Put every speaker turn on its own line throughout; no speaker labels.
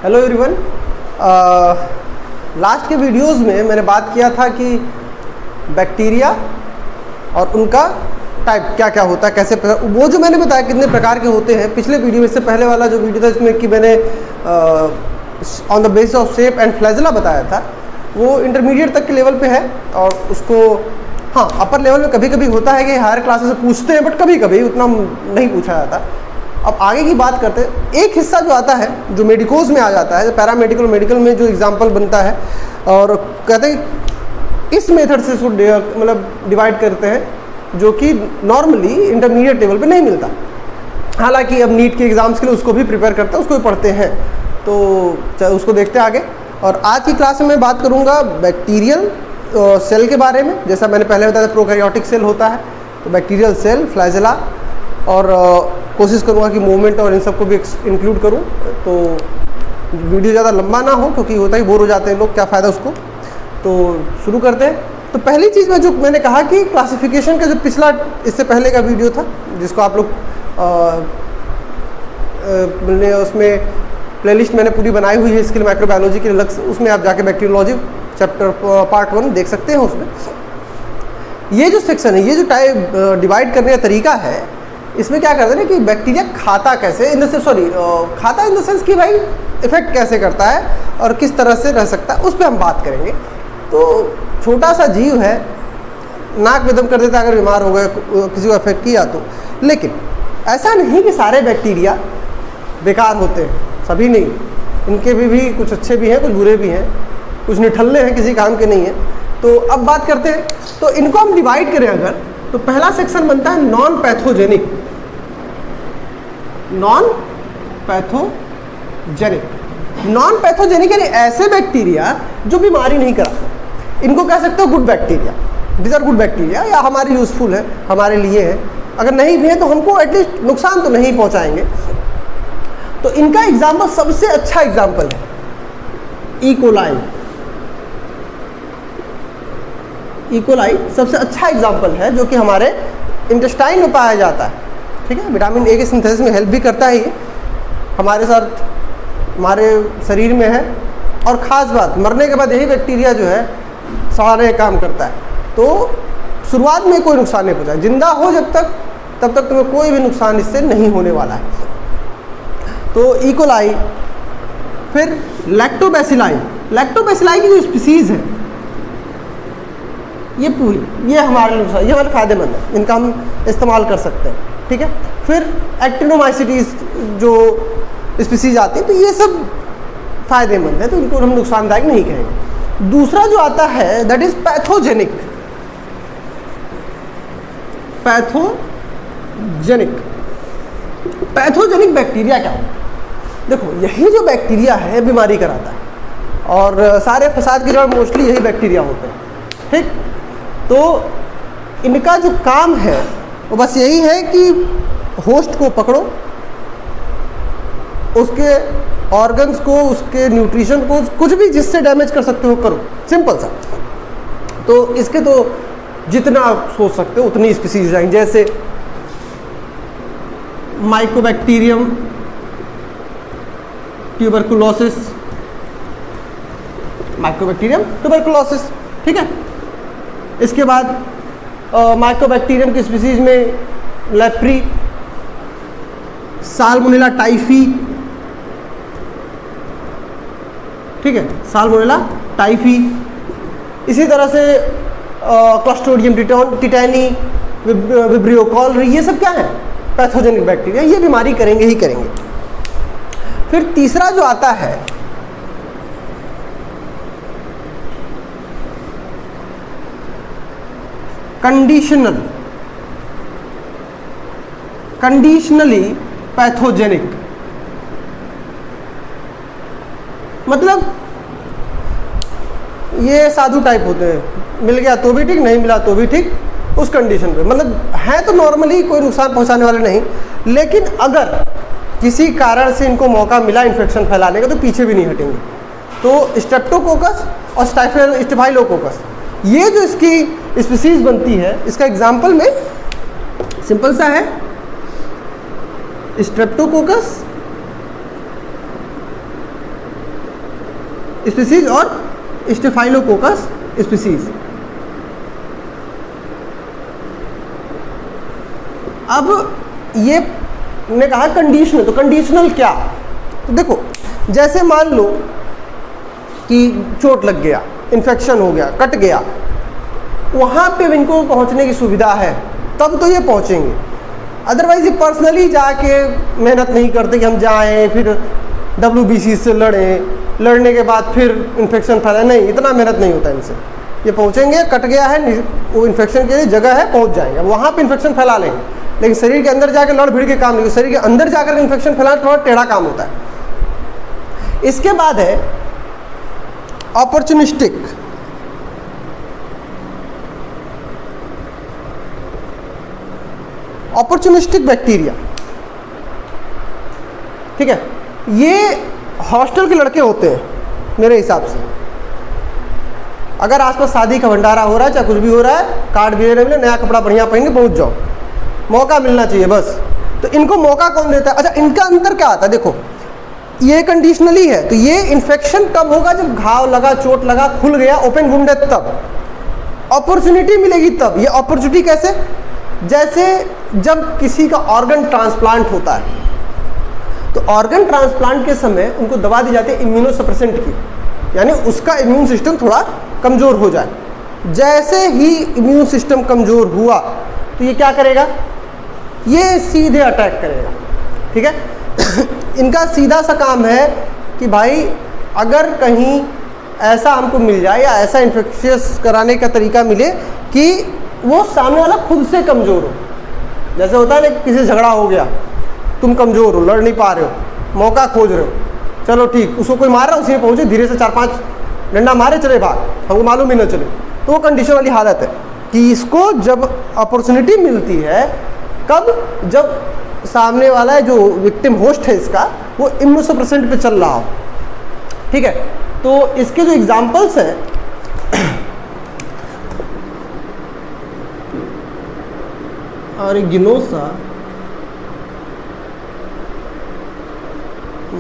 Hello everyone. Last के videos में मैंने बात किया था कि बैक्टीरिया और उनका टाइप क्या क्या होता है, कैसे वो जो मैंने बताया कितने प्रकार के होते हैं। पिछले वीडियो में, इससे पहले वाला जो वीडियो था इसमें कि मैंने on the basis of shape and flagella बताया था, वो इंटरमीडिएट तक के लेवल पे है। और उसको हाँ अपर लेवल में कभी कभी होता है कि हायर क्लासेस से पूछते हैं, बट कभी कभी उतना नहीं पूछा जाता। अब आगे की बात करते हैं। एक हिस्सा जो आता है जो मेडिकोज में आ जाता है, पैरामेडिकल मेडिकल में जो एग्जाम्पल बनता है, और कहते हैं इस मेथड से इसको मतलब डिवाइड करते हैं, जो कि नॉर्मली इंटरमीडिएट लेवल पे नहीं मिलता। हालांकि अब नीट के एग्ज़ाम्स के लिए उसको भी प्रिपेयर करते हैं, उसको भी पढ़ते हैं, तो उसको देखते हैं आगे। और आज की क्लास में मैं बात करूँगा बैक्टीरियल सेल के बारे में। जैसा मैंने पहले बताया था प्रोकैरियोटिक सेल होता है, तो बैक्टीरियल सेल, फ्लैजेला, और कोशिश करूँगा कि मूवमेंट और इन सबको भी इंक्लूड करूँ, तो वीडियो ज़्यादा लंबा ना हो, क्योंकि होता ही बोर हो जाते हैं लोग, क्या फ़ायदा उसको। तो शुरू करते हैं। तो पहली चीज़ में जो मैंने कहा कि क्लासिफिकेशन का जो पिछला इससे पहले का वीडियो था, जिसको आप लोग उसमें प्लेलिस्ट मैंने पूरी बनाई हुई है इसके लिए, माइक्रोबायोलॉजी के अलग से, उसमें आप जाके बैक्टीरियोलॉजी चैप्टर पार्ट 1 देख सकते हैं। उसमें ये जो सेक्शन है, ये जो टाइप डिवाइड करने का तरीका है, इसमें क्या करते हैं कि बैक्टीरिया खाता कैसे, इन द सेंस खाता इन द सेंस कि भाई इफेक्ट कैसे करता है और किस तरह से रह सकता है, उस पर हम बात करेंगे। तो छोटा सा जीव है, नाक में दम कर देता है अगर बीमार हो गए, किसी को इफेक्ट किया तो। लेकिन ऐसा नहीं कि सारे बैक्टीरिया बेकार होते हैं, सभी नहीं। इनके भी कुछ अच्छे भी हैं, कुछ बुरे भी हैं, कुछ निठल्ले हैं, किसी काम के नहीं हैं। तो अब बात करते हैं। तो इनको हम डिवाइड करें अगर, तो पहला सेक्शन बनता है non pathogenic. Non pathogenic, non pathogenic यानी ऐसे बैक्टीरिया जो बीमारी नहीं कराते। इनको कह सकते हो good bacteria, this are good bacteria, या हमारे यूजफुल है, हमारे लिए है। अगर नहीं भी है तो हमको एटलीस्ट नुकसान तो नहीं पहुंचाएंगे। तो इनका एग्जाम्पल, सबसे अच्छा एग्जाम्पल है इकोलाई। इकोलाई सबसे अच्छा एग्जाम्पल है, जो कि हमारे इंटेस्टाइन में पाया जाता है। ठीक है, विटामिन ए के सिंथेसिस में हेल्प भी करता है ये, हमारे साथ हमारे शरीर में है। और ख़ास बात, मरने के बाद यही बैक्टीरिया जो है सारे काम करता है। तो शुरुआत में कोई नुकसान नहीं पहुंचा, जिंदा हो जब तक, तब तक तुम्हें कोई भी नुकसान इससे नहीं होने वाला है। तो इकोलाई, फिर लैक्टोबैसिलाई। लैक्टोबैसिलाई की जो स्पीसीज़ है, ये पूरी, ये हमारे नुकसान, ये हमारे फ़ायदेमंद है, इनका हम इस्तेमाल कर सकते हैं। ठीक है, फिर एक्टिनोमाइसिटीज जो स्पीसीज आती है, तो ये सब फ़ायदेमंद है, तो इनको हम नुकसानदायक नहीं कहेंगे। दूसरा जो आता है that is pathogenic. Pathogenic, pathogenic bacteria क्या है? देखो, यही जो बैक्टीरिया है बीमारी कराता है, और सारे फसाद की जड़ मोस्टली यही बैक्टीरिया होते हैं। ठीक, तो इनका जो काम है वो बस यही है कि होस्ट को पकड़ो, उसके ऑर्गन्स को, उसके न्यूट्रिशन को, कुछ भी जिससे डैमेज कर सकते हो करो, सिंपल सा। तो इसके तो जितना आप सोच सकते हो उतनी स्पीसीज हो जाएंगी, जैसे माइकोबैक्टीरियम ट्यूबरकुलोसिस, माइकोबैक्टीरियम ट्यूबरकुलोसिस। ठीक है, इसके बाद माइकोबैक्टीरियम की स्पीसीज में लेप्री, साल्मोनेला टाइफी। ठीक है, साल्मोनेला टाइफी। इसी तरह से क्लस्ट्रोडियम टिटैनी, विब्रियो कॉलरी, ये सब क्या है? पैथोजेनिक बैक्टीरिया, ये बीमारी करेंगे ही करेंगे। फिर तीसरा जो आता है कंडीशनल, कंडीशनली पैथोजेनिक। मतलब ये साधु टाइप होते हैं, मिल गया तो भी ठीक, नहीं मिला तो भी ठीक, उस कंडीशन पे। मतलब है तो नॉर्मली कोई नुकसान पहुंचाने वाले नहीं, लेकिन अगर किसी कारण से इनको मौका मिला इन्फेक्शन फैलाने का तो पीछे भी नहीं हटेंगे। तो स्ट्रेप्टोकोकस और स्टाफिलोकोकस, ये जो इसकी स्पीसीज बनती है, इसका एग्जाम्पल में सिंपल सा है, स्ट्रेप्टोकोकस स्पीसीज और स्टेफाइलोकोकस स्पीसीज। अब ये ने कहा कंडीशनल, तो कंडीशनल क्या? तो देखो जैसे मान लो कि चोट लग गया, इन्फेक्शन हो गया, कट गया, वहाँ पे इनको पहुँचने की सुविधा है तब तो ये पहुँचेंगे। अदरवाइज ये पर्सनली जाके मेहनत नहीं करते कि हम जाएं फिर WBC से लड़ने के बाद फिर इन्फेक्शन फैलाए, नहीं, इतना मेहनत नहीं होता इनसे। ये पहुँचेंगे, कट गया है, वो इन्फेक्शन के लिए जगह है, पहुँच जाएंगे, वहाँ पे इन्फेक्शन फैला लेंगे। लेकिन शरीर के अंदर जाकर लड़ भिड़ के काम नहीं, शरीर के अंदर जाकर इन्फेक्शन फैलाना थोड़ा टेढ़ा काम होता है। इसके बाद है अपॉर्चुनिस्टिक। अपॉर्चुनिस्टिक बैक्टीरिया, ठीक है, ये हॉस्टल के लड़के होते हैं मेरे हिसाब से। अगर आसपास शादी का भंडारा हो रहा है, चाहे कुछ भी हो रहा है, कार्ड भी मिले, नया कपड़ा बढ़िया पहन के पहुंच जाओ, मौका मिलना चाहिए बस। तो इनको मौका कौन देता है? अच्छा, इनका अंतर क्या आता है? देखो ये कंडीशनली है, तो ये इन्फेक्शन तब होगा जब घाव लगा, चोट लगा, खुल गया, ओपन वुंड है, तब अपॉर्चुनिटी मिलेगी। तब ये अपॉर्चुनिटी कैसे? जैसे जब किसी का ऑर्गन ट्रांसप्लांट होता है, तो ऑर्गन ट्रांसप्लांट के समय उनको दवा दी जाती है इम्यूनोसप्रेसेंट की, यानी उसका इम्यून सिस्टम थोड़ा कमज़ोर हो जाए। जैसे ही इम्यून सिस्टम कमज़ोर हुआ तो ये क्या करेगा? ये सीधे अटैक करेगा, ठीक है। इनका सीधा सा काम है कि भाई अगर कहीं ऐसा हमको मिल जाए या ऐसा इन्फेक्शियस कराने का तरीका मिले कि वो सामने वाला खुद से कमज़ोर हो। जैसे होता है ना, किसी से झगड़ा हो गया, तुम कमज़ोर हो, लड़ नहीं पा रहे हो, मौका खोज रहे हो, चलो ठीक, उसको कोई मार रहा है, उसी में पहुँचे, धीरे से 4-5 डंडा मारे, चले भाग, हमको मालूम ही ना चले। तो वो कंडीशन वाली हालत है कि इसको जब अपॉर्चुनिटी मिलती है, कब? जब सामने वाला है जो विक्टिम होस्ट है इसका, वो इम्यूनोसप्रेसेंट पे चल रहा हो, ठीक है। तो इसके जो एग्जाम्पल्स हैं, ऑरिगेनोसा,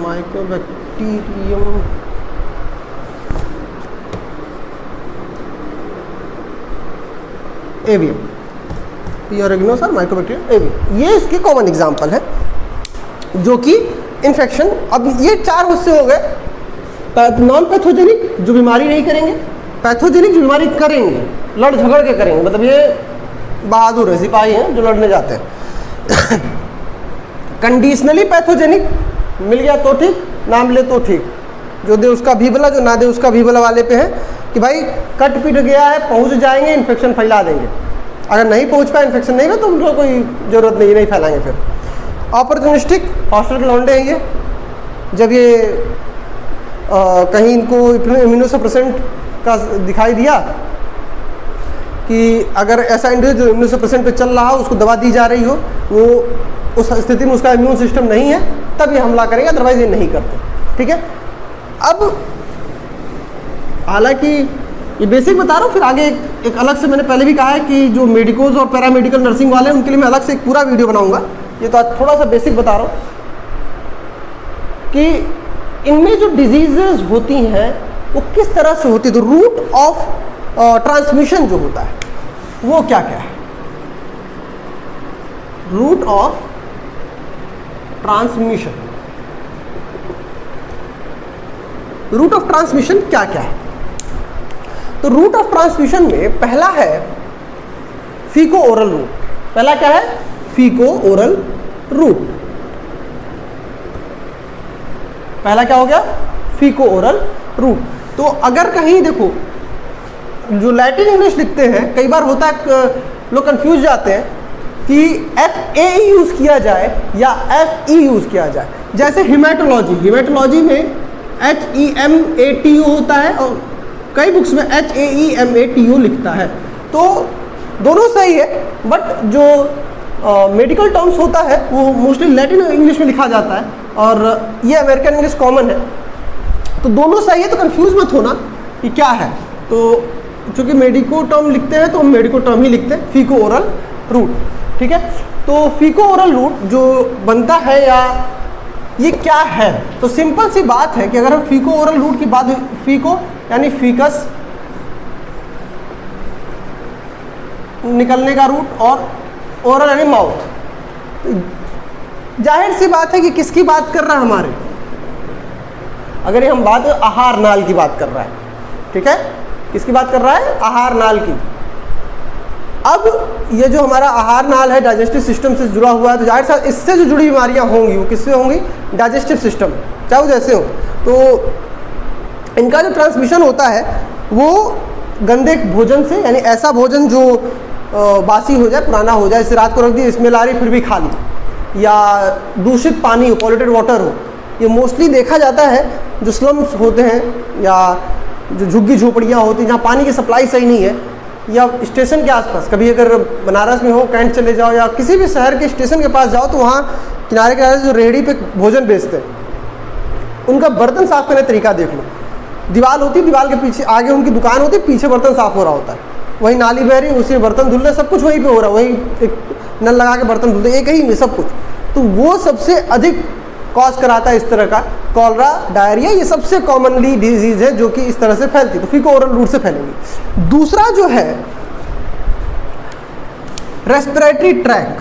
माइकोबैक्टीरियम, एवियम, ऑरिगेनोसा, माइकोबैक्टीरियम, एवियम, ये इसके कॉमन एग्जाम्पल है जो कि इन्फेक्शन। अब ये 4 हिस्से हो गए, नॉन पैथोजेनिक जो बीमारी नहीं करेंगे, पैथोजेनिक जो बीमारी करेंगे, लड़ झगड़ के करेंगे, मतलब ये बहादुर है, सिपाही हैं जो लड़ने जाते हैं। कंडीशनली पैथोजेनिक, मिल गया तो ठीक, ना मिले तो ठीक, जो दे उसका भी भला, जो ना दे उसका भी भला वाले पे है कि भाई कट पिट गया है, पहुंच जाएंगे, इन्फेक्शन फैला देंगे। अगर नहीं पहुंच पाए, इन्फेक्शन नहीं हुआ, तो उनको कोई ज़रूरत नहीं फैलाएंगे। फिर अपॉर्चुनिस्टिक, हॉस्टल के लौंडे हैं ये, जब ये कहीं इनको इम्यूनोसप्रेसेंट का दिखाई दिया कि अगर ऐसा इंडिविजुअल जो इम्यूनोसप्रेसेंट पे चल रहा हो, उसको दवा दी जा रही हो, वो उस स्थिति में उसका इम्यून सिस्टम नहीं है, तब ये हमला करेंगे, अदरवाइज ये नहीं करते, ठीक है। अब हालांकि ये बेसिक बता रहा हूँ, फिर आगे एक अलग से, मैंने पहले भी कहा है कि जो मेडिकोज और पैरामेडिकल नर्सिंग वाले हैं उनके लिए मैं अलग से एक पूरा वीडियो बनाऊंगा। ये तो आज थोड़ा सा बेसिक बता रहा हूँ कि इनमें जो डिजीजेज होती हैं वो किस तरह से होती है, तो रूट ऑफ ट्रांसमिशन जो होता है वो क्या क्या है। Route of transmission, route of transmission क्या क्या है? तो रूट ऑफ ट्रांसमिशन में पहला है फीको ओरल रूट। पहला क्या है? फीको ओरल रूट। पहला क्या हो गया? फीको ओरल रूट। तो अगर कहीं देखो जो लैटिन इंग्लिश लिखते हैं, कई बार होता है लोग कंफ्यूज जाते हैं कि FAE यूज किया जाए या FE यूज किया जाए। जैसे हिमेटोलॉजी, हिमेटोलॉजी में HEMATO होता है और कई बुक्स में HAEMATO लिखता है, तो दोनों सही है, बट जो मेडिकल टर्म्स होता है वो मोस्टली लैटिन इंग्लिश में लिखा जाता है और ये अमेरिकन इंग्लिश कॉमन है, तो दोनों सही है, तो कंफ्यूज मत होना कि क्या है। तो चूँकि मेडिको टर्म लिखते हैं तो हम मेडिको टर्म ही लिखते हैं, फीको ओरल रूट, ठीक है। तो फीको ओरल रूट जो बनता है या ये क्या है? तो सिंपल सी बात है कि अगर हम फीको ओरल रूट की बात, फीको यानी फीकस निकलने का रूट और ओरल यानी माउथ, जाहिर सी बात है कि किसकी बात कर रहा है हमारे, अगर ये हम बात आहार नाल की बात कर रहा है, ठीक है, किसकी बात कर रहा है? आहार नाल की। अब ये जो हमारा आहार नाल है डाइजेस्टिव सिस्टम से जुड़ा हुआ है, तो जाहिर सा इससे जो जुड़ी बीमारियां होंगी वो किससे होंगी? डाइजेस्टिव सिस्टम, चाहे वो जैसे हो। तो इनका जो ट्रांसमिशन होता है वो गंदे भोजन से, यानी ऐसा भोजन जो बासी हो जाए, पुराना हो जाए, इसे रात को रख दी, स्मेल आ रही फिर भी खा ली, या दूषित पानी हो, पॉल्यूटेड वाटर हो। ये मोस्टली देखा जाता है जो स्लम्स होते हैं या जो झुग्गी झोपड़ियाँ होती हैं जहाँ पानी की सप्लाई सही नहीं है, या स्टेशन के आसपास, कभी अगर बनारस में हो, कैंट चले जाओ या किसी भी शहर के स्टेशन के पास जाओ, तो वहाँ किनारे किनारे जो रेहड़ी पे भोजन बेचते हैं, उनका बर्तन साफ करने का तरीका देख लो। दीवार होती है, दीवार के पीछे आगे उनकी दुकान होती है, पीछे बर्तन साफ हो रहा होता है, वही नाली बह रही, उसी में बर्तन धुल रहे, सब कुछ वहीं पे हो रहा है, वही एक नल लगा के बर्तन धुलते, एक ही में सब कुछ। तो वो सबसे अधिक कॉज कराता है इस तरह का कॉलरा, डायरिया, ये सबसे कॉमनली डिजीज है जो कि इस तरह से फैलती है, तो फीको ओरल रूट से फैलेंगी। दूसरा जो है रेस्पिरेटरी ट्रैक,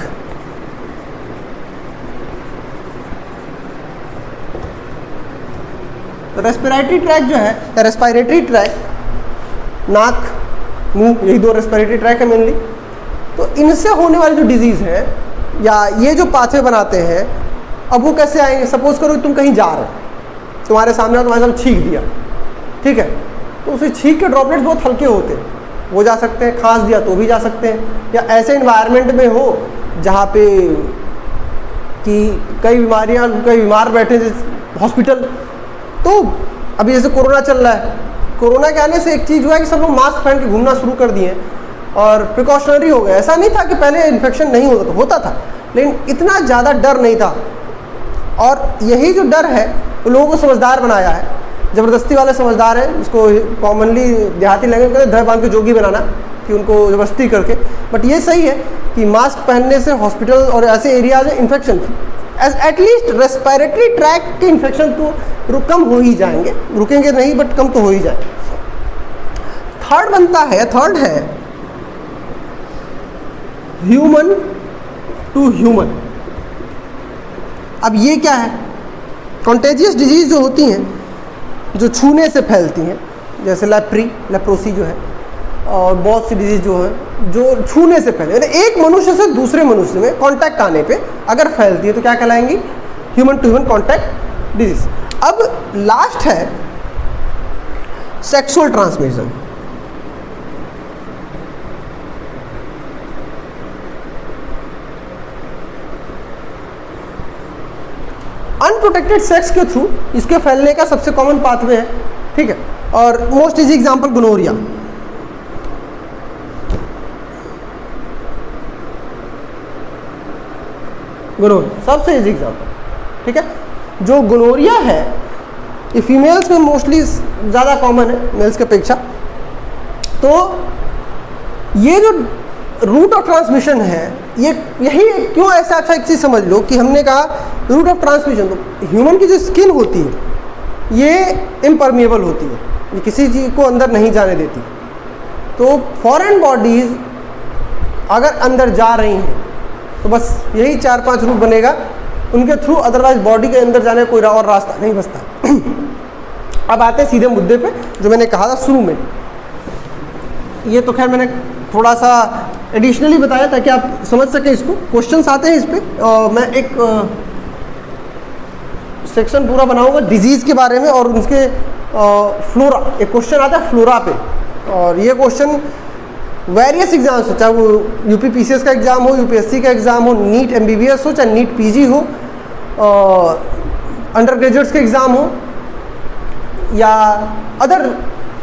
तो रेस्पिरेटरी ट्रैक जो है, रेस्पिरेटरी ट्रैक, नाक मुंह, यही दो रेस्पिरेटरी ट्रैक है मेनली। तो इनसे होने वाली जो डिजीज़ है या ये जो पाथवे बनाते हैं, अब वो कैसे आएंगे? सपोज करो कि तुम कहीं जा रहे हो, तुम्हारे सामने तुम्हारे सामने छींक दिया, ठीक है, तो उसे छींक के ड्रॉपलेट्स बहुत हल्के होते हैं, वो जा सकते हैं, खांस दिया तो भी जा सकते हैं, या ऐसे इन्वायरमेंट में हो जहाँ पे कि कई बीमार बैठे, जैसे हॉस्पिटल। तो अभी जैसे कोरोना चल रहा है, कोरोना के आने से एक चीज़ हुआ है कि सब लोग मास्क पहन के घूमना शुरू कर दिए और प्रिकॉशनरी हो गए। ऐसा नहीं था कि पहले इन्फेक्शन नहीं होता था, लेकिन इतना ज़्यादा डर नहीं था, और यही जो डर है वो लोगों को समझदार बनाया है, ज़बरदस्ती वाले समझदार हैं, इसको कॉमनली देहाती लैंग्वेज में धै बांध के जोगी बनाना, कि उनको ज़बरदस्ती करके। बट ये सही है कि मास्क पहनने से हॉस्पिटल और ऐसे एरियाज में इन्फेक्शन, एटलीस्ट रेस्पिरेटरी ट्रैक के इन्फेक्शन तो कम हो ही जाएंगे, रुकेंगे नहीं बट कम तो हो ही जाएंगे। थर्ड है ह्यूमन टू ह्यूमन। अब ये क्या है? कॉन्टेजियस डिजीज़ जो होती हैं, जो छूने से फैलती हैं, जैसे लेप्रोसी जो है, और बहुत सी डिजीज़ जो है जो छूने से फैले, यानी एक मनुष्य से दूसरे मनुष्य में कांटेक्ट आने पे अगर फैलती है तो क्या कहलाएंगी? Human to human contact disease. अब लास्ट है सेक्सुअल ट्रांसमिशन। अनप्रोटेक्टेड सेक्स के थ्रू इसके फैलने का सबसे कॉमन पाथवे है, ठीक है, और मोस्ट इजी एग्जांपल गोनोरिया। सबसे इजी एग्जांपल, ठीक है। जो गोनोरिया है ये फीमेल्स में मोस्टली ज़्यादा कॉमन है मेल्स के अपेक्षा। तो ये जो रूट ऑफ ट्रांसमिशन है, ये यही क्यों ऐसा, अच्छा एक चीज़ समझ लो कि हमने कहा रूट ऑफ ट्रांसमिशन, तो ह्यूमन की जो स्किन होती है ये इम्परमिएबल होती है, ये किसी चीज़ को अंदर नहीं जाने देती। तो फॉरेन बॉडीज़ अगर अंदर जा रही हैं तो बस यही 4-5 रूट बनेगा उनके थ्रू, अदरवाइज बॉडी के अंदर जाने का कोई और रास्ता नहीं बचता। अब आते हैं सीधे मुद्दे पे, जो मैंने कहा था शुरू में। ये तो खैर मैंने थोड़ा सा एडिशनली बताया ताकि आप समझ सकें इसको। क्वेश्चंस आते हैं इस पर, मैं एक सेक्शन पूरा बनाऊंगा डिजीज़ के बारे में और उसके फ्लोरा। एक क्वेश्चन आता है फ्लोरा पे, और ये क्वेश्चन वेरियस एग्जाम्स हो, चाहे वो यूपीपीसीएस का एग्ज़ाम हो, यूपीएससी का एग्ज़ाम हो, नीट एमबीबीएस हो, चाहे नीट पीजी हो, अंडर ग्रेजुएट्स के एग्ज़ाम हो, या अदर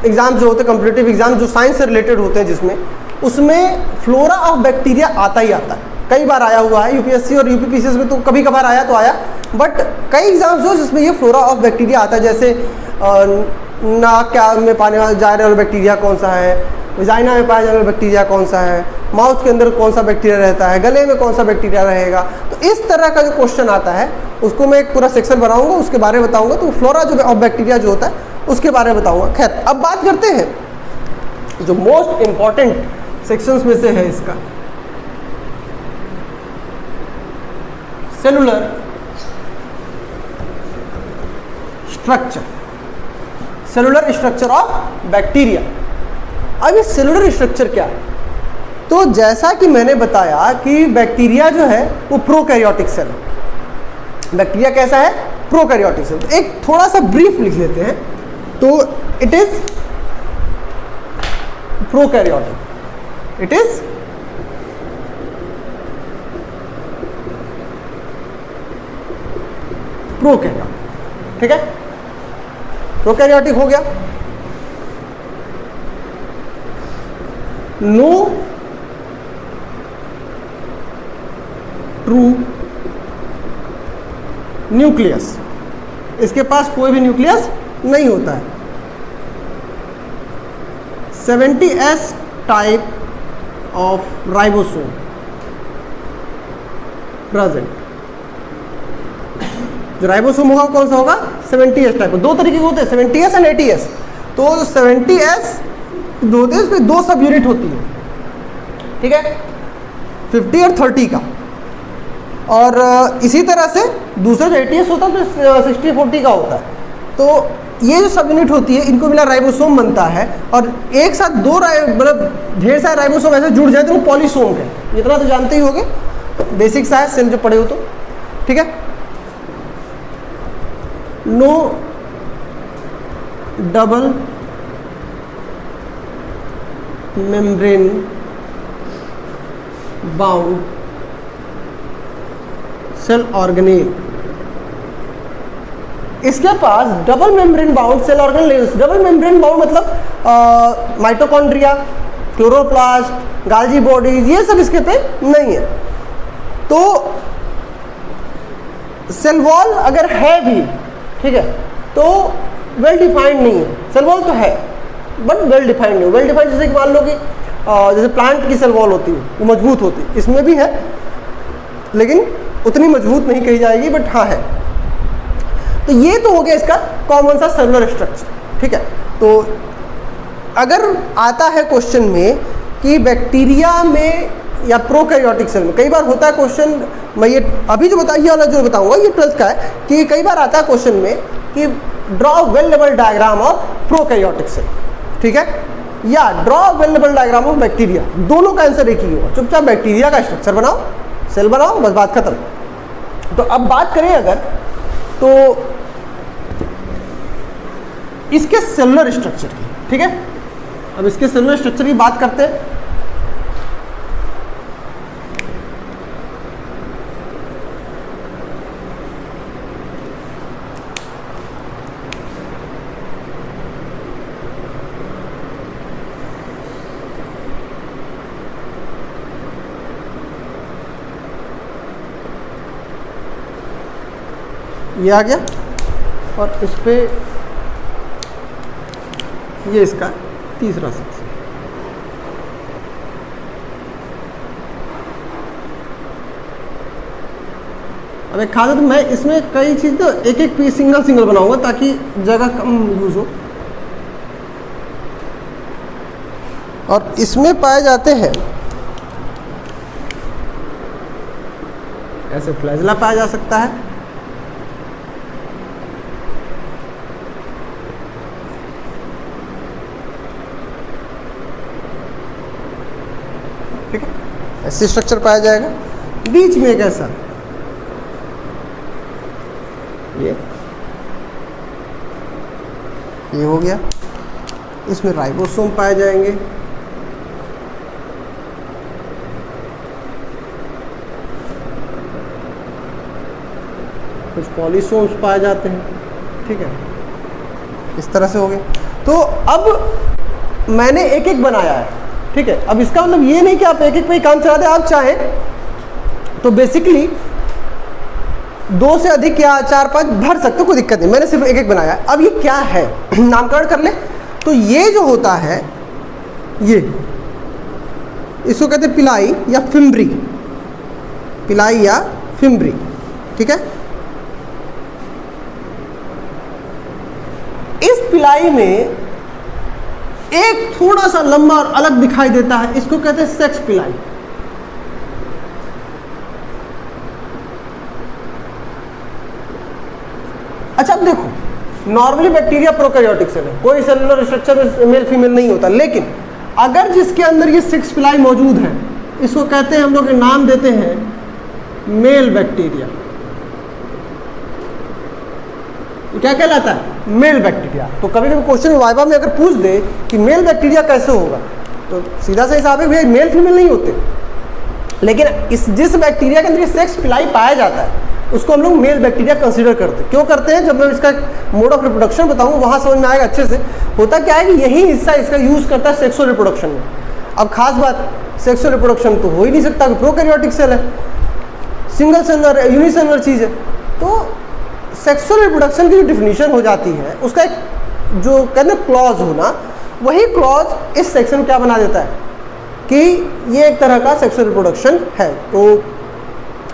एग्ज़ाम जो होते हैं कॉम्पिटिटिव एग्ज़ाम जो साइंस से रिलेटेड होते हैं, जिसमें उसमें फ्लोरा ऑफ बैक्टीरिया आता ही आता है। कई बार आया हुआ है यूपीएससी और यूपीपीसीएस में, तो कभी कभार आया तो आया, बट कई एग्जाम्स हो जिसमें ये फ्लोरा ऑफ बैक्टीरिया आता है। जैसे नाक क्या में पाने वाला जा रहे वाला बैक्टीरिया कौन सा है, विजाइना में पाया जाने वाला बैक्टीरिया कौन सा है, माउथ के अंदर कौन सा बैक्टीरिया रहता है, गले में कौन सा बैक्टीरिया रहेगा। तो इस तरह का जो क्वेश्चन आता है उसको मैं एक पूरा सेक्शन बनाऊंगा, उसके बारे में बताऊंगा। तो फ्लोरा जो ऑफ बैक्टीरिया जो होता है उसके बारे में बताऊंगा। खैर, अब बात करते हैं जो मोस्ट इंपॉर्टेंट सेक्शंस में से है इसका, cellular structure, cellular structure of bacteria. अब ये सेलुलर स्ट्रक्चर क्या है? तो जैसा कि मैंने बताया कि बैक्टीरिया जो है वो प्रोकैरियोटिक सेल है। बैक्टीरिया कैसा है? Prokaryotic cell. तो एक थोड़ा सा ब्रीफ लिख लेते हैं। तो it is prokaryotic, it is prokaryotic. ठीक है, प्रोकैरियोटिक हो गया। नो ट्रू न्यूक्लियस, इसके पास कोई भी न्यूक्लियस नहीं होता है। 70S type of ribosome present. जो राइबोसोम होगा कौन सा होगा? 70S type. दो तरीके के होते हैं, 70S एंड 80S। तो 70S दो होते हैं, इसमें दो सब यूनिट होती है। ठीक है, 50 और 30 का। और इसी तरह से दूसरा जो 80S होता है तो 60-40 का होता है। तो ये जो सब यूनिट होती है इनको मिला राइबोसोम बनता है। और एक साथ दो मतलब ढेर सारे राइबोसोम ऐसे जुड़ जाए तो वो पॉलीसोम है। इतना तो जानते ही होंगे, बेसिक सा है, सेल जो पढ़े हो तो। ठीक है, no double membrane bound cell organelle. इसके पास double membrane bound cell organelle. Double membrane bound मतलब माइटोकॉन्ड्रिया, क्लोरोप्लास्ट, गाल्जी बॉडीज, ये सब इसके पे नहीं है। तो सेल वॉल अगर है भी, ठीक है, तो वेल डिफाइंड नहीं है। सेल वॉल तो है बट वेल डिफाइंड नहीं। वेल डिफाइंड जैसे कि मान लो कि जैसे प्लांट की सेल वॉल होती है वो मजबूत होती है, इसमें भी है लेकिन उतनी मजबूत नहीं कही जाएगी, बट हाँ है। तो ये तो हो गया इसका कॉमन सा सेलुलर स्ट्रक्चर। ठीक है, तो अगर आता है क्वेश्चन में कि बैक्टीरिया में या प्रोकैरियोटिक सेल में, कई बार होता है क्वेश्चन, मैं ये अभी जो बताइए वाला जो बताऊंगा ये 12th का है, कि कई बार आता है क्वेश्चन में कि ड्रॉ वेल लेवल डायग्राम ऑफ प्रोकैरियोटिक सेल। ठीक है, या ड्रॉ वेल लेवल डायग्राम ऑफ बैक्टीरिया। दोनों का आंसर एक ही होगा। चुपचाप बैक्टीरिया का स्ट्रक्चर बनाओ, सेल बनाओ, बस बात खत्म। तो अब बात करें अगर, तो इसके सेलुलर स्ट्रक्चर की। ठीक है, अब इसके सेलुलर स्ट्रक्चर की बात करते हैं। ये आ गया और इस पे ये इसका तीसरा सेक्शन। अब एक खास, तो मैं इसमें कई चीज़ तो एक एक पीस सिंगल सिंगल बनाऊंगा ताकि जगह कम यूज हो। और इसमें पाए जाते हैं ऐसे फ्लैजला पाया जा सकता है, ठीक है, ऐसे स्ट्रक्चर पाया जाएगा। बीच में एक ऐसा ये हो गया, इसमें राइबोसोम पाए जाएंगे। कुछ पॉलीसोम्स पाए जाते हैं। ठीक है, इस तरह से हो गए। तो अब मैंने एक एक बनाया है। ठीक है, अब इसका मतलब ये नहीं कि आप एक एक पे ही काम चला दें। आप चाहें तो बेसिकली 2 से अधिक या 4-5 भर सकते हो, कोई दिक्कत नहीं। मैंने सिर्फ एक एक बनाया है। अब ये क्या है नामकरण कर ले। तो ये जो होता है ये इसको कहते हैं पिलाई या फिम्ब्री, पिलाई या फिम्ब्री, ठीक है। इस पिलाई में एक थोड़ा सा लंबा और अलग दिखाई देता है, इसको कहते हैं सेक्स पिलाई। अच्छा अब देखो, नॉर्मली बैक्टीरिया प्रोकैरियोटिक सेल है, कोई सेलुलर स्ट्रक्चर में मेल फीमेल नहीं होता, लेकिन अगर जिसके अंदर ये सेक्स पिलाई मौजूद है, इसको कहते हैं, हम लोग नाम देते हैं मेल बैक्टीरिया। क्या कहलाता है? Male bacteria. तो कभी कभी क्वेश्चन वाइवा में अगर पूछ दे कि मेल बैक्टीरिया कैसे होगा, तो सीधा सा हिसाब है भैया मेल फीमेल नहीं होते, लेकिन जिस बैक्टीरिया के अंदर ये सेक्स पिलाई पाया जाता है उसको हम लोग मेल बैक्टीरिया कंसीडर करते हैं। क्यों करते हैं? जब मैं इसका मोड ऑफ रिप्रोडक्शन बताऊंगा वहां समझ में आएगा अच्छे से। होता क्या है कि यही हिस्सा इसका यूज करता है सेक्सुअल रिप्रोडक्शन में। अब खास बात, सेक्सुअल रिप्रोडक्शन तो हो ही नहीं सकता, प्रोकैरियोटिक सेल है, सिंगल सेलुलर यूनिसेलुलर चीज है। तो सेक्सुअल रिप्रोडक्शन की जो डिफिनीशन हो जाती है, उसका एक जो कहते हैं क्लॉज होना, वही क्लॉज इस सेक्शन में क्या बना देता है कि ये एक तरह का सेक्सुअल रिप्रोडक्शन है। तो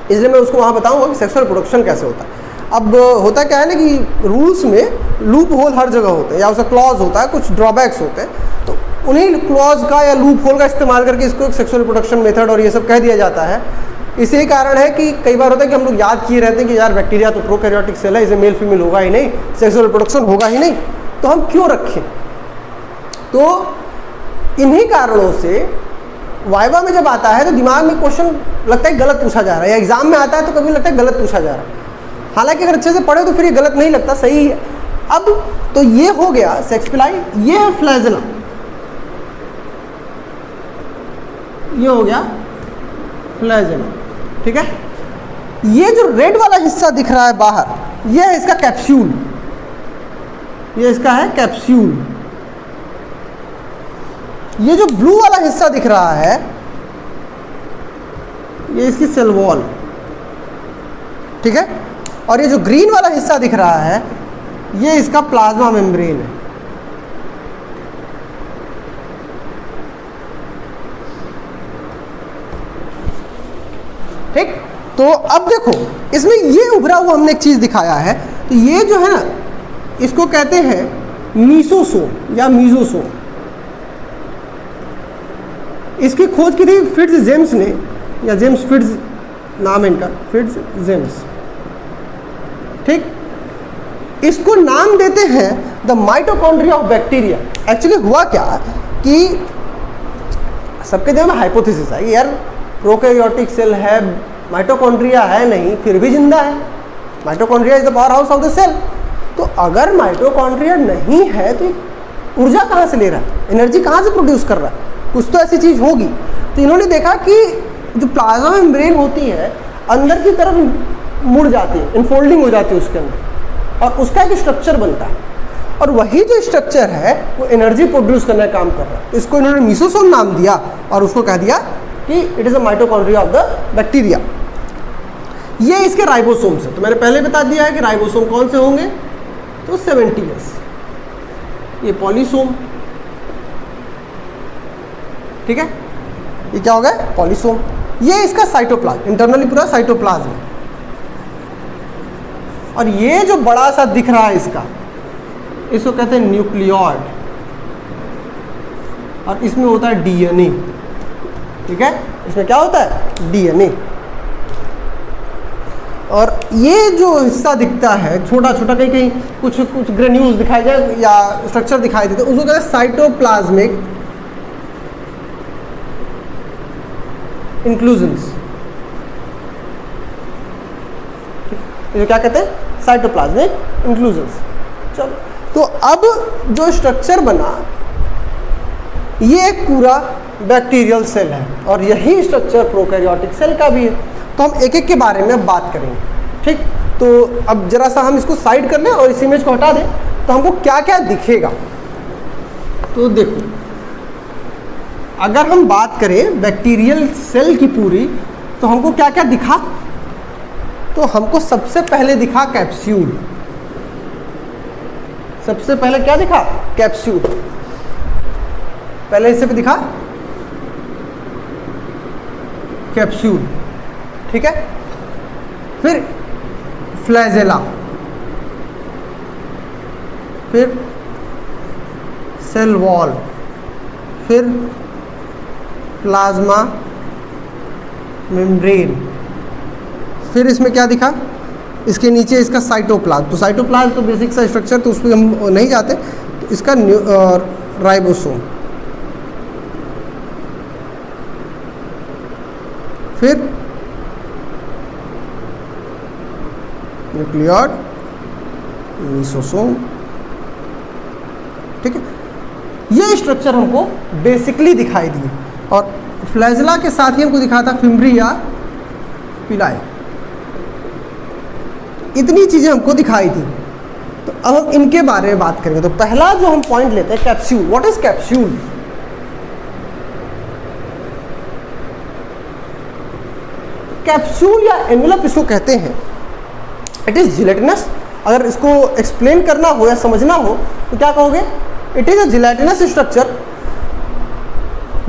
इसलिए मैं उसको वहाँ बताऊंगा कि सेक्सुअल रिप्रोडक्शन कैसे होता है। अब होता क्या है ना कि रूल्स में लूप होल हर जगह होते हैं, या उसका क्लॉज होता है, कुछ ड्रॉबैक्स होते हैं, तो उन्हीं क्लॉज का या लूप होल का इस्तेमाल करके इसको एक सेक्सुअल रिप्रोडक्शन मेथड और ये सब कह दिया जाता है। इसी कारण है कि कई बार होता है कि हम लोग याद किए रहते हैं कि यार बैक्टीरिया तो प्रोकैरियोटिक सेल है, इसे मेल फीमेल होगा ही नहीं, सेक्सुअल रिप्रोडक्शन होगा ही नहीं, तो हम क्यों रखें। तो इन्हीं कारणों से वाइवा में जब आता है तो दिमाग में क्वेश्चन लगता है गलत पूछा जा रहा है, या एग्जाम में आता है तो कभी लगता है गलत पूछा जा रहा है। हालांकि अगर अच्छे से पढ़े तो फिर ये गलत नहीं लगता, सही है। अब तो ये हो गया सेक्स पिलाई, ये है फ्लैजेला, ये हो गया फ्लैजेला, ठीक है। ये जो रेड वाला हिस्सा दिख रहा है बाहर, ये है इसका कैप्सूल, ये इसका है कैप्सूल। ये जो ब्लू वाला हिस्सा दिख रहा है, ये इसकी सेल वॉल, ठीक है। और ये जो ग्रीन वाला हिस्सा दिख रहा है, ये इसका प्लाज्मा मेम्ब्रेन है। ठीक, तो अब देखो इसमें ये उभरा हुआ हमने एक चीज दिखाया है, तो ये जो है ना, इसको कहते हैं मीसोसोम या मीजोसोम। इसकी खोज की थी फिट्ज जेम्स ने, या जेम्स फिट्ज नाम है इनका, फिट्ज जेम्स, ठीक। इसको नाम देते हैं the mitochondria of bacteria. Actually हुआ क्या कि सबके दिमाग में हाइपोथेसिस है कि यार प्रोकैरियोटिक सेल है, माइटोकॉन्ड्रिया है नहीं, फिर भी जिंदा है। Mitochondria is the power house of the cell. तो अगर माइटोकॉन्ड्रिया नहीं है तो ऊर्जा कहाँ से ले रहा है, एनर्जी कहाँ से प्रोड्यूस कर रहा है, कुछ तो ऐसी चीज़ होगी। तो इन्होंने देखा कि जो प्लाज्मा मेम्ब्रेन होती है अंदर की तरफ मुड़ जाती है, इनफोल्डिंग हो जाती है उसके अंदर, और उसका एक स्ट्रक्चर बनता है, और वही जो स्ट्रक्चर है वो एनर्जी प्रोड्यूस करने का काम कर रहा है। इसको इन्होंने मीसोसोम नाम दिया और उसको कह दिया कि it is a mitochondria of the bacteria. ये इसके राइबोसोम्स है। तो मैंने पहले बता दिया है कि राइबोसोम कौन से होंगे, तो 70S। ये पॉलीसोम, ठीक है, ये क्या हो गया, पॉलीसोम। ये इसका साइटोप्लाज्म, इंटरनली पूरा साइटोप्लाज्म है। और ये जो बड़ा सा दिख रहा है इसका, इसको कहते हैं न्यूक्लियॉइड, और इसमें होता है डीएनए, ठीक है। इसमें क्या होता है, डीएनए। और ये जो हिस्सा दिखता है छोटा छोटा, कहीं कहीं कुछ कुछ ग्रेन्यूल्स दिखाई जाए या स्ट्रक्चर दिखाई देते, उसको कहते हैं साइटोप्लाज्मिक इंक्लूजन्स। ये क्या कहते हैं, साइटोप्लाज्मिक इंक्लूजन्स। चलो, तो अब जो स्ट्रक्चर बना, ये एक पूरा बैक्टीरियल सेल है, और यही स्ट्रक्चर प्रोकैरियोटिक सेल का भी है। तो हम एक एक के बारे में बात करेंगे, ठीक। तो अब जरा सा हम इसको साइड कर लें और इस इमेज को हटा दें, तो हमको क्या क्या दिखेगा। तो देखो, अगर हम बात करें बैक्टीरियल सेल की पूरी, तो हमको क्या क्या दिखा, तो हमको सबसे पहले दिखा कैप्सूल। सबसे पहले क्या दिखा, कैप्सूल। पहले हिस्से पे दिखा कैप्सूल, ठीक है। फिर फ्लैजेला, फिर सेल वॉल, फिर प्लाज्मा मेम्ब्रेन, फिर इसमें क्या दिखा, इसके नीचे इसका साइटोप्लाज्म। तो साइटोप्लाज्म तो बेसिक सा स्ट्रक्चर, तो उस पर हम नहीं जाते। तो इसका राइबोसोम, फिर न्यूक्लियॉइड, लीसोसोम, ठीक है। ये स्ट्रक्चर हमको बेसिकली दिखाई दिए, और फ्लैजेला के साथ ही हमको दिखा था फिम्ब्री या पिलाई। इतनी चीजें हमको दिखाई थी। तो अब हम इनके बारे में बात करेंगे। तो पहला जो हम पॉइंट लेते हैं, capsule. What is capsule? Capsule या एनवेलप इसको कहते हैं। It is gelatinous. अगर इसको एक्सप्लेन करना हो या समझना हो तो क्या कहोगे? It is a gelatinous structure.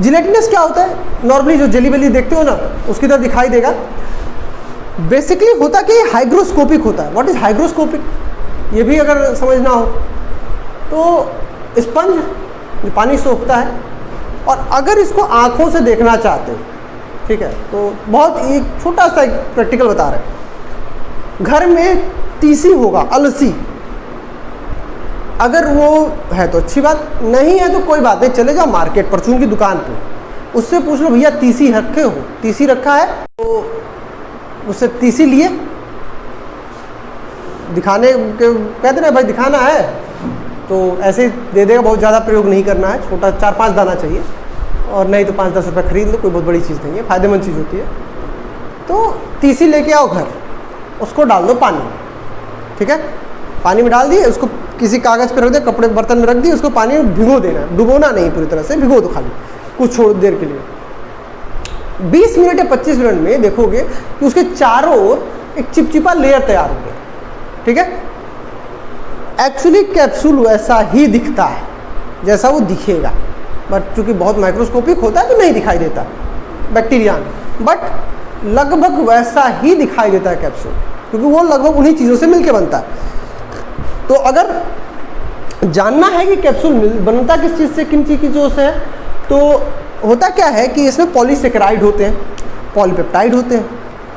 Gelatinous क्या होता है? नॉर्मली जो जेली बेली देखते हो ना, उसकी तरह दिखाई देगा। बेसिकली होता कि हाइग्रोस्कोपिक होता है। What is hygroscopic? ये भी अगर समझना हो तो स्पंज जो पानी सोखता है, और अगर इसको आंखों से देखना चाहते हो, ठीक है, तो बहुत एक छोटा सा एक प्रैक्टिकल बता रहे हैं। घर में तीसी होगा, अलसी, अगर वो है तो अच्छी बात, नहीं है तो कोई बात नहीं, चले जाओ मार्केट, परचून की दुकान पे, उससे पूछ लो भैया तीसी रखे हो? तीसी रखा है? तो उससे तीसी लिए दिखाने के कहते ना भाई दिखाना है, तो ऐसे दे देगा। बहुत ज़्यादा प्रयोग नहीं करना है, छोटा 4-5 दाना चाहिए, और नहीं तो 5-10 रुपये खरीद लो, कोई बहुत बड़ी चीज़ नहीं है, फ़ायदेमंद चीज़ होती है। तो तीसी लेके आओ घर, उसको डाल दो पानी में, ठीक है। पानी में डाल दिए, उसको किसी कागज़ पर रख दे, कपड़े बर्तन में रख दिए, उसको पानी में भिगो देना है, डुबोना नहीं, पूरी तरह से भिगो दो, खाली कुछ छोड़ देर के लिए। 20 मिनट या 25 मिनट में देखोगे कि उसके चारों ओर एक चिपचिपा लेयर तैयार हो गया, ठीक है। एक्चुअली कैप्सूल वैसा ही दिखता है जैसा वो दिखेगा, बट चूंकि बहुत माइक्रोस्कोपिक होता है तो नहीं दिखाई देता बैक्टीरिया में, बट लगभग वैसा ही दिखाई देता है कैप्सूल, क्योंकि वो लगभग उन्हीं चीज़ों से मिलके बनता है। तो अगर जानना है कि कैप्सूल बनता किस चीज़ से, किन चीज़ों से है, तो होता क्या है कि इसमें पॉलीसेकेराइड होते हैं, पॉलीपेप्टाइड होते हैं,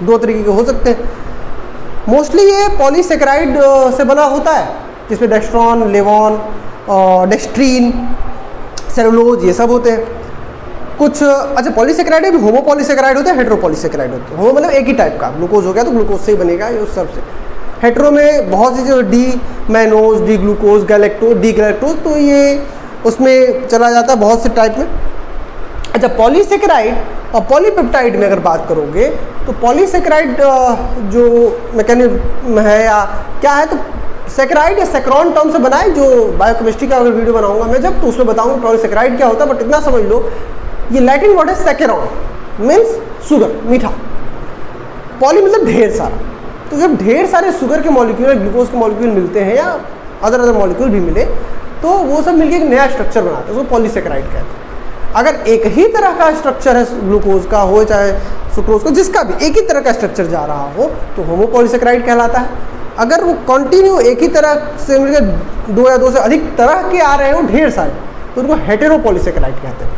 2 तरीके के हो सकते हैं। मोस्टली ये पॉलीसेकेराइड से बना होता है, जिसमें डेक्स्ट्रॉन, लेवॉन, डेक्स्ट्रीन, सेलुलोज, ये सब होते हैं। कुछ अच्छा पॉलीसेकेराइड है, होमोपॉलीसेकेराइड होते हैं, हेटेरोपॉलीसेकेराइड होते हैं। होमो मतलब एक ही टाइप का, ग्लूकोज हो गया तो ग्लूकोज से ही बनेगा, ये उस सब से। हेटेरो में बहुत सी जो D mannose, D glucose, galactose, D galactose, तो ये उसमें चला जाता है बहुत से टाइप में। अच्छा, पॉलीसेकेराइड और पॉलीपेप्टाइड में अगर बात करोगे तो पॉलीसेकेराइड जो मैकेनिज्म है या क्या है, तो सेकेराइड या सेक्रॉन टर्म से बनाए, जो बायोकेमिस्ट्री का अगर वीडियो बनाऊंगा मैं जब, तो उसमें बताऊंगा पॉलीसेकेराइड क्या होता है। बट इतना समझ लो, ये लैटिन वर्ड है सेकेरॉन, मीन्स शुगर, मीठा। पॉली मतलब ढेर सारा। तो जब ढेर सारे शुगर के मॉलिक्यूल, ग्लूकोज के मॉलिक्यूल मिलते हैं, या अदर मॉलिक्यूल भी मिले, तो वो सब मिलकर एक नया स्ट्रक्चर बनाते हैं, उसको पॉलीसेकेराइड कहते हैं। अगर एक ही तरह का स्ट्रक्चर है, ग्लूकोज का हो चाहे सुक्रोज का, जिसका भी एक ही तरह का स्ट्रक्चर जा रहा हो, तो होमोपॉलीसेकेराइड कहलाता है। अगर वो कंटिन्यू एक ही तरह से मिलकर 2 या 2 से अधिक तरह के आ रहे हो, ढेर सारे, तो उनको हेटेरोपॉलीसेकेराइड कहते हैं।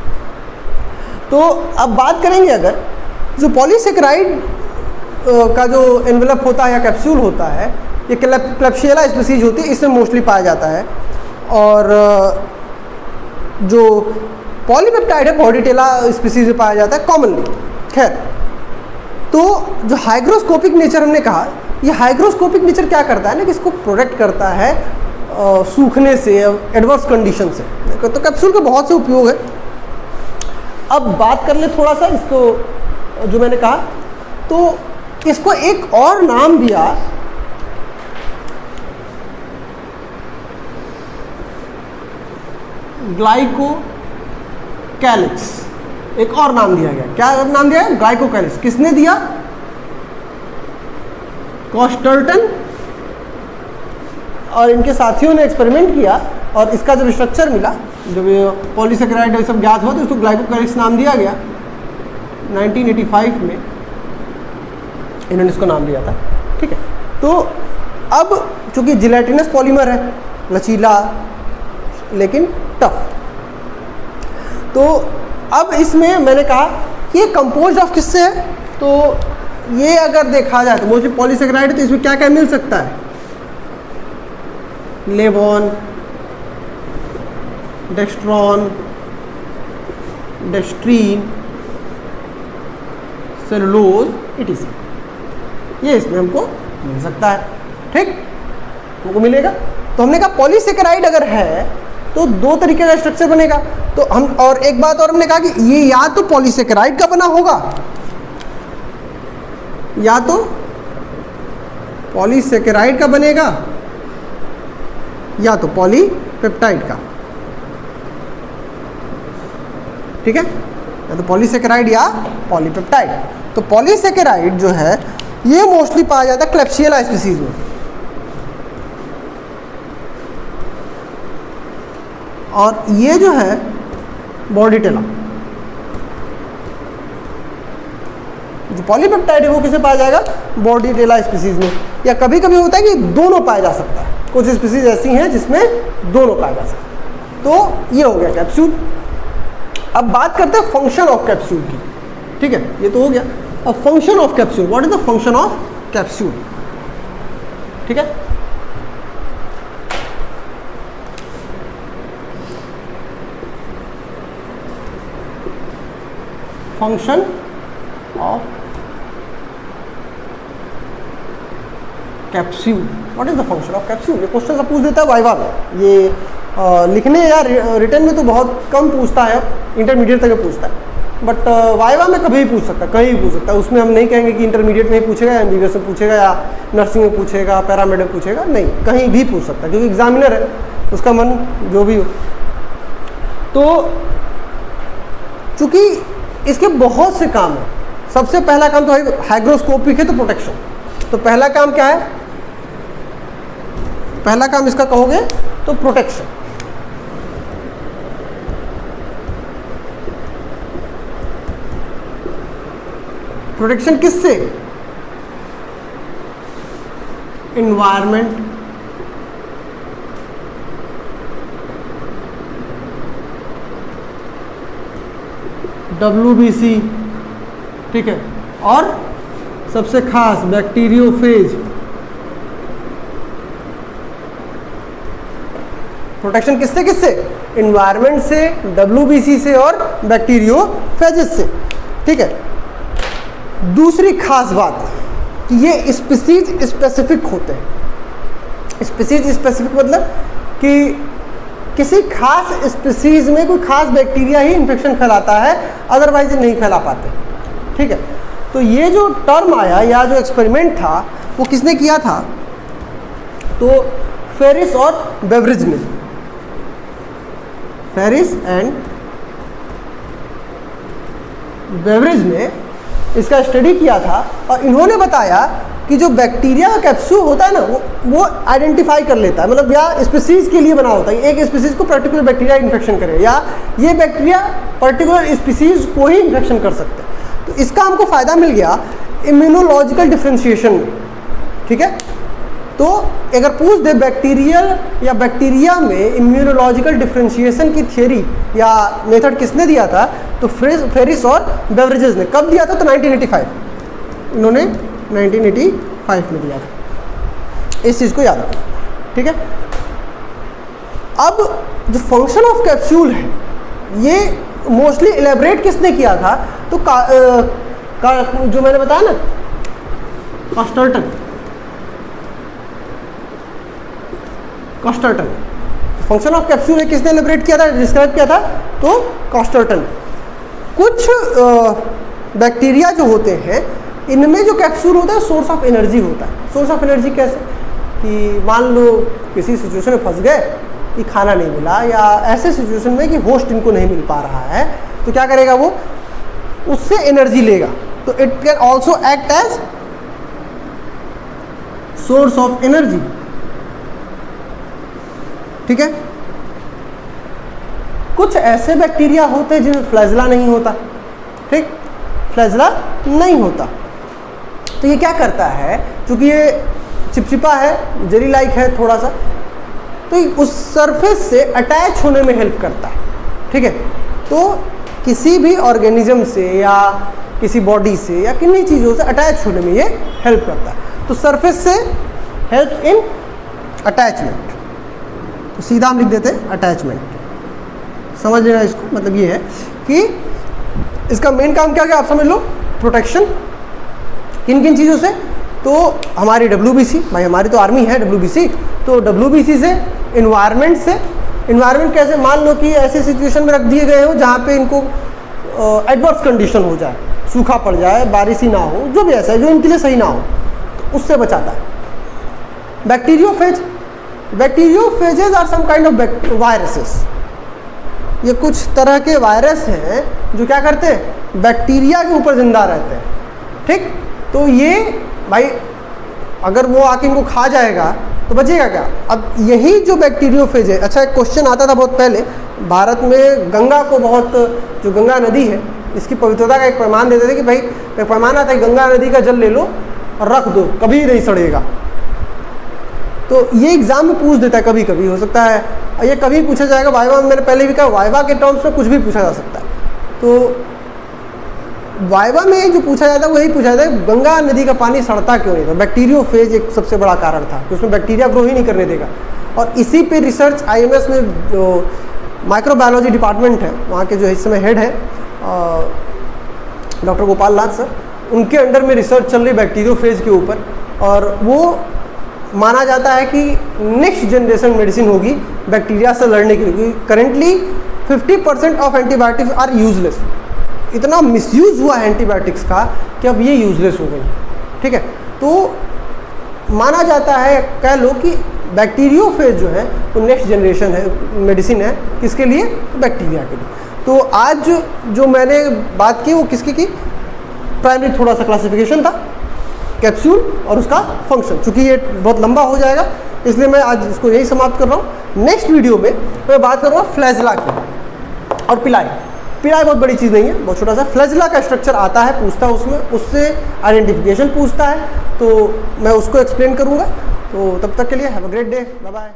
तो अब बात करेंगे, अगर जो पॉलीसेकेराइड का जो एनवेलप होता है या कैप्सूल होता है, ये क्लेब्सिएला स्पीसीज होती है, इसमें मोस्टली पाया जाता है। और जो पॉलीपेप्टाइड है, बॉडीटेला स्पीसीज में पाया जाता है कॉमनली। खैर, तो जो हाइग्रोस्कोपिक नेचर हमने कहा, ये हाइग्रोस्कोपिक नेचर क्या करता है ना, कि इसको प्रोटेक्ट करता है सूखने से, एडवर्स कंडीशन से। तो कैप्सूल के बहुत से उपयोग है। अब बात कर ले थोड़ा सा इसको, जो मैंने कहा, तो इसको एक और नाम दिया, ग्लाइकोकैलिक्स। एक और नाम दिया गया। क्या नाम दिया है? ग्लाइकोकैलिक्स। किसने दिया? कॉस्टर्टन और इनके साथियों ने एक्सपेरिमेंट किया, और इसका जब स्ट्रक्चर मिला, जब ये पॉलीसेकेराइड ये सब ज्ञात हुआ तो इसको ग्लाइकोकैलिक्स नाम दिया गया 1985 में, इन्होंने इसको नाम दिया था। ठीक है, तो अब चूंकि जिलेटिनस पॉलीमर है, लचीला लेकिन टफ, तो अब इसमें मैंने कहा कि ये कंपोज ऑफ किससे है, तो ये अगर देखा जाए तो मोस्टली पॉलीसेकेराइड, तो इसमें क्या क्या मिल सकता है, लेवोन, डेक्स्ट्रॉन, डेक्स्ट्रीन, सेलुलोज, इटीसी, ये इसमें हमको मिल सकता है। ठीक, हमको मिलेगा। तो हमने कहा पॉलीसेकेराइड अगर है तो दो तरीके का स्ट्रक्चर बनेगा। तो हम, और एक बात और हमने कहा कि ये या तो पॉलीसेकेराइड का बना होगा या तो पॉलीसेकेराइड का बनेगा या तो पॉलीपेप्टाइड का। ठीक है, या तो पॉलीसेकेराइड या पॉलीपेप्टाइड। तो पॉलीसेकेराइड जो है ये मोस्टली पाया जाता है क्लेप्सियला स्पीसीज में, और ये जो है बॉर्डिटेला। जो पॉलीपेप्टाइड है वो किसे पाया जाएगा, बॉर्डिटेला स्पीसीज में, या कभी कभी होता है कि दोनों पाया जा सकता है, कुछ स्पीसीज ऐसी हैं जिसमें दोनों पाया जा सकता है। तो ये हो गया कैप्सूल। अब बात करते हैं फंक्शन ऑफ कैप्सूल की। ठीक है, ये तो हो गया। अब function of capsule, what is the function of capsule. ठीक है, function of capsule, what is the function of capsule. ये क्वेश्चन सब पूछ देता है वाइवा में। ये लिखने या रिटर्न में तो बहुत कम पूछता है, इंटरमीडिएट तक पूछता है, बट वाइवा में कभी भी पूछ सकता है, कहीं भी पूछ सकता है। उसमें हम नहीं कहेंगे कि इंटरमीडिएट में ही पूछेगा या एमबीबीएस में पूछेगा या नर्सिंग में पूछेगा, पैरामेड में पूछेगा, नहीं, कहीं भी पूछ सकता है, क्योंकि एग्जामिनर है, उसका मन जो भी हो। तो चूंकि इसके बहुत से काम हैं, सबसे पहला काम तो हाइग्रोस्कोपिक है, तो प्रोटेक्शन। तो पहला काम क्या है, पहला काम इसका कहोगे तो प्रोटेक्शन। प्रोटेक्शन किससे, एनवायरमेंट, WBC, ठीक है, और सबसे खास बैक्टीरियोफेज। प्रोटेक्शन किससे किससे, एनवायरमेंट से, WBC से और बैक्टीरियोफेजेस से। ठीक है, दूसरी खास बात कि ये स्पीसीज स्पेसिफिक होते हैं। स्पीसीज स्पेसिफिक मतलब कि किसी खास स्पीसीज में कोई खास बैक्टीरिया ही इन्फेक्शन फैलाता है, अदरवाइज नहीं फैला पाते। ठीक है, तो ये जो टर्म आया या जो एक्सपेरिमेंट था वो किसने किया था, तो फेरिस और बेवरिज ने, फेरिस एंड बेवरिज ने इसका स्टडी किया था, और इन्होंने बताया कि जो बैक्टीरिया का कैप्सूल होता है ना, वो आइडेंटिफाई कर लेता है, मतलब या स्पीसीज के लिए बना होता है, एक स्पीसीज को पर्टिकुलर बैक्टीरिया इन्फेक्शन करे, या ये बैक्टीरिया पर्टिकुलर स्पीसीज को ही इन्फेक्शन कर सकते हैं। तो इसका हमको फ़ायदा मिल गया इम्यूनोलॉजिकल डिफ्रेंशिएशन में। ठीक है, तो अगर पूछ दे बैक्टीरियल या बैक्टीरिया में इम्यूनोलॉजिकल डिफ्रेंशिएशन की थियरी या मेथड किसने दिया था, तो फेरिस और बेवरेजेस ने। कब दिया था, तो 1985, इन्होंने 1985 में दिया था। इस चीज़ को याद रखो। ठीक है, अब जो फंक्शन ऑफ कैप्सूल है ये मोस्टली इलेबरेट किसने किया था, तो जो मैंने बताया ना, कास्टर्टन। कास्टर्टन फंक्शन ऑफ कैप्सूल है, किसने इलेबरेट किया था, डिस्क्राइब किया था, तो कास्टर्टन। कुछ बैक्टीरिया जो होते हैं इनमें जो कैप्सूल होता है सोर्स ऑफ एनर्जी होता है। सोर्स ऑफ एनर्जी कैसे, कि मान लो किसी सिचुएशन में फंस गए कि खाना नहीं मिला, या ऐसे सिचुएशन में कि होस्ट इनको नहीं मिल पा रहा है, तो क्या करेगा वो, उससे एनर्जी लेगा। तो it can also act as source of energy. ठीक है, कुछ ऐसे बैक्टीरिया होते हैं जिनमें फ्लैजेला नहीं होता, ठीक, फ्लैजेला नहीं होता। तो ये क्या करता है, क्योंकि ये चिपचिपा है, जेली लाइक है थोड़ा सा, तो उस सरफेस से अटैच होने में हेल्प करता है, ठीक है। तो किसी भी ऑर्गेनिज्म से या किसी बॉडी से या किन्हीं चीज़ों से अटैच होने में ये हेल्प करता है। तो सरफेस से हेल्प इन अटैचमेंट, तो सीधा हम लिख देते हैं अटैचमेंट, समझ लेना इसको। मतलब ये है कि इसका मेन काम क्या क्या आप समझ लो, प्रोटेक्शन किन किन चीज़ों से, तो हमारी WBC, भाई हमारी तो आर्मी है WBC, तो WBC से, इन्वायरमेंट से। इन्वायरमेंट कैसे, मान लो कि ऐसे सिचुएशन में रख दिए गए हो जहाँ पे इनको एडवर्स कंडीशन हो जाए, सूखा पड़ जाए, बारिश ही ना हो, जो भी ऐसा है जो इनके लिए सही ना हो, तो उससे बचाता है। Bacteriophage, bacteriophages are some kind of viruses, ये कुछ तरह के वायरस हैं जो क्या करते हैं, बैक्टीरिया के ऊपर जिंदा रहते हैं, ठीक। तो ये भाई अगर वो आके इनको खा जाएगा तो बचेगा क्या। अब यही जो बैक्टीरियोफेज है, अच्छा एक क्वेश्चन आता था बहुत पहले, भारत में गंगा को बहुत, जो गंगा नदी है इसकी पवित्रता का एक प्रमाण देते थे कि भाई एक पैमाना था कि गंगा नदी का जल ले लो और रख दो, कभी नहीं सड़ेगा। तो ये एग्जाम में पूछ देता है, कभी कभी हो सकता है, और ये कभी पूछा जाएगा वाइवा में, मैंने पहले भी कहा वाइवा के टर्म्स में कुछ भी पूछा जा सकता है। तो वाइवा में जो पूछा जाता है वो यही पूछा जाता है, गंगा नदी का पानी सड़ता क्यों नहीं था। बैक्टीरियोफेज एक सबसे बड़ा कारण था कि उसमें बैक्टीरिया ग्रो ही नहीं करने देगा, और इसी पे रिसर्च IMS में जो माइक्रोबायोलॉजी डिपार्टमेंट है, वहाँ के जो इस समय हेड हैं डॉक्टर गोपाल नाथ सर, उनके अंडर में रिसर्च चल रही बैक्टीरियोफेज के ऊपर, और वो माना जाता है कि नेक्स्ट जनरेशन मेडिसिन होगी बैक्टीरिया से लड़ने के लिए। Currently 50% of antibiotics are useless, इतना मिसयूज़ हुआ है एंटीबायोटिक्स का कि अब ये यूजलेस हो गई, ठीक है। तो माना जाता है, कह लो कि बैक्टीरियोफेज जो है वो नेक्स्ट जनरेशन है मेडिसिन है, किसके लिए, बैक्टीरिया के लिए। तो आज जो मैंने बात की वो किसकी की, प्राइमरी थोड़ा सा क्लासिफिकेशन था, कैप्सूल और उसका फंक्शन। चूँकि ये बहुत लंबा हो जाएगा इसलिए मैं आज इसको यही समाप्त कर रहा हूँ। नेक्स्ट वीडियो में मैं बात करूँगा फ्लैजेला की और पिलाई। पिलाई बहुत बड़ी चीज़ नहीं है, बहुत छोटा सा। फ्लैजेला का स्ट्रक्चर आता है, पूछता है उसमें, उससे आइडेंटिफिकेशन पूछता है, तो मैं उसको एक्सप्लेन करूँगा। तो तब तक के लिए have a great day, bye bye.